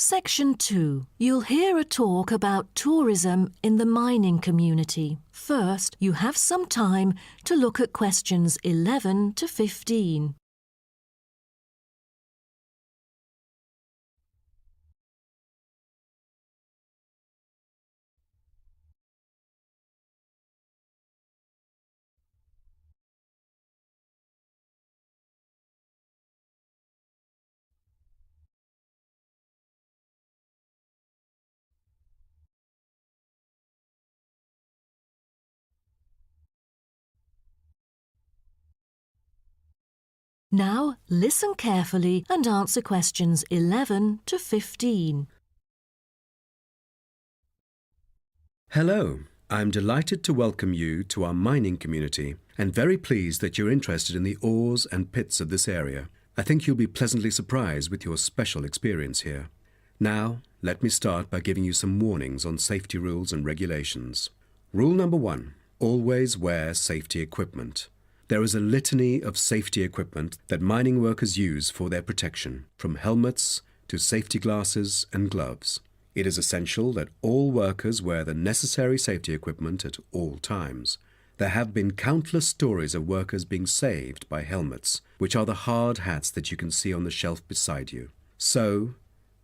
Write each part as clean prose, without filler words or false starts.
Section 2. You'll hear a talk about tourism in the mining community. First, you have some time to look at questions 11 to 15. Now, listen carefully and answer questions 11 to 15. Hello, I'm delighted to welcome you to our mining community and very pleased that you're interested in the ores and pits of this area. I think you'll be pleasantly surprised with your special experience here. Now, let me start by giving you some warnings on safety rules and regulations. Rule number 1, always wear safety equipment. There is a litany of safety equipment that mining workers use for their protection, from helmets to safety glasses and gloves. It is essential that all workers wear the necessary safety equipment at all times. There have been countless stories of workers being saved by helmets, which are the hard hats that you can see on the shelf beside you. So,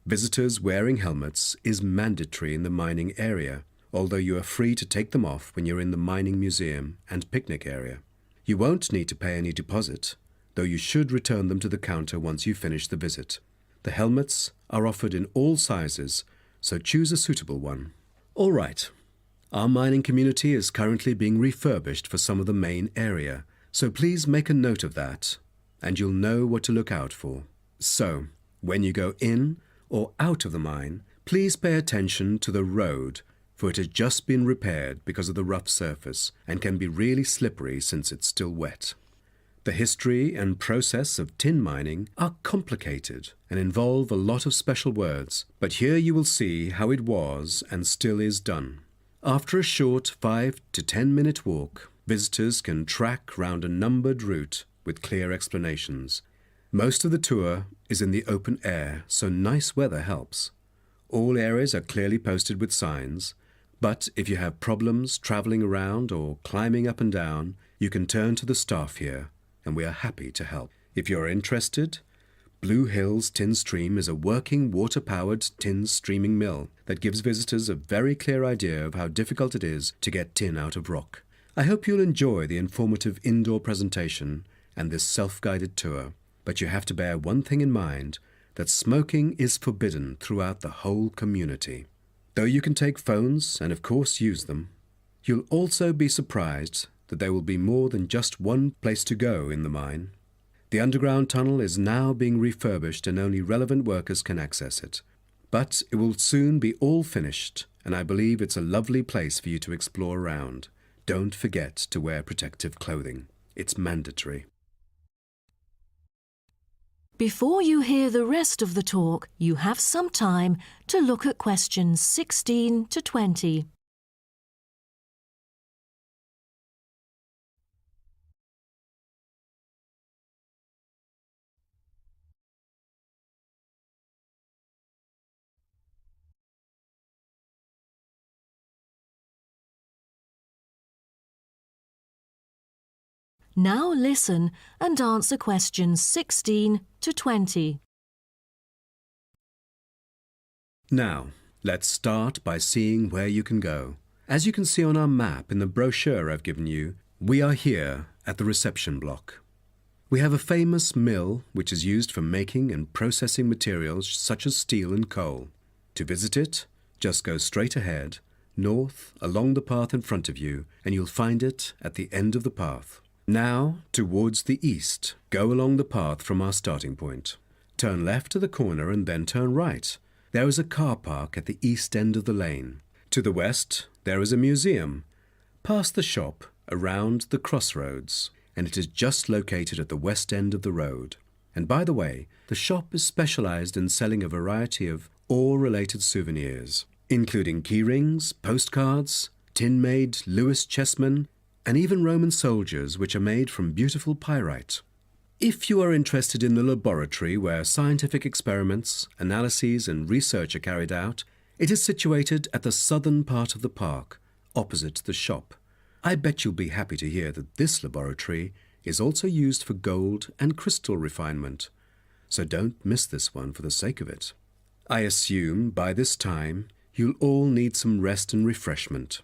visitors wearing helmets is mandatory in the mining area, although you are free to take them off when you're in the mining museum and picnic area. You won't need to pay any deposit, though you should return them to the counter once you finish the visit. The helmets are offered in all sizes, so choose a suitable one. All right, our mining community is currently being refurbished for some of the main area, so please make a note of that, and you'll know what to look out for. So, when you go in or out of the mine, please pay attention to the road, for it has just been repaired because of the rough surface and can be really slippery since it's still wet. The history and process of tin mining are complicated and involve a lot of special words, but here you will see how it was and still is done. After a short 5 to 10 minute walk, visitors can track round a numbered route with clear explanations. Most of the tour is in the open air, so nice weather helps. All areas are clearly posted with signs, but if you have problems travelling around or climbing up and down, you can turn to the staff here, and we are happy to help. If you're interested, Blue Hills Tin Stream is a working water-powered tin streaming mill that gives visitors a very clear idea of how difficult it is to get tin out of rock. I hope you'll enjoy the informative indoor presentation and this self-guided tour, but you have to bear one thing in mind, that smoking is forbidden throughout the whole community. Though you can take phones and of course use them, you'll also be surprised that there will be more than just one place to go in the mine. The underground tunnel is now being refurbished and only relevant workers can access it. But it will soon be all finished, and I believe it's a lovely place for you to explore around. Don't forget to wear protective clothing. It's mandatory. Before you hear the rest of the talk, you have some time to look at questions 16 to 20. Now listen and answer questions 16 to 20. Now, let's start by seeing where you can go. As you can see on our map in the brochure I've given you, we are here at the reception block. We have a famous mill which is used for making and processing materials such as steel and coal. To visit it, just go straight ahead, north, along the path in front of you, and you'll find it at the end of the path. Now, towards the east, go along the path from our starting point. Turn left to the corner and then turn right. There is a car park at the east end of the lane. To the west, there is a museum. Past the shop, around the crossroads, and it is just located at the west end of the road. And by the way, the shop is specialized in selling a variety of ore-related souvenirs, including key rings, postcards, tin-made Lewis chessmen, and even Roman soldiers which are made from beautiful pyrite. If you are interested in the laboratory where scientific experiments, analyses and research are carried out, it is situated at the southern part of the park, opposite the shop. I bet you'll be happy to hear that this laboratory is also used for gold and crystal refinement, so don't miss this one for the sake of it. I assume by this time you'll all need some rest and refreshment.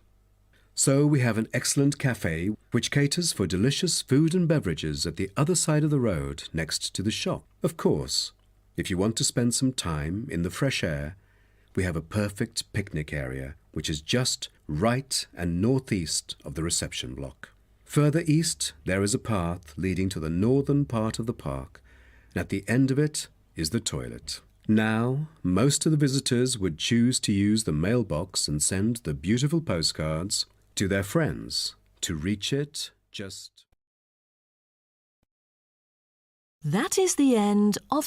So we have an excellent cafe which caters for delicious food and beverages at the other side of the road next to the shop. Of course, if you want to spend some time in the fresh air, we have a perfect picnic area which is just right and northeast of the reception block. Further east there is a path leading to the northern part of the park, and at the end of it is the toilet. Now, most of the visitors would choose to use the mailbox and send the beautiful postcards to their friends. To reach it, just... That is the end of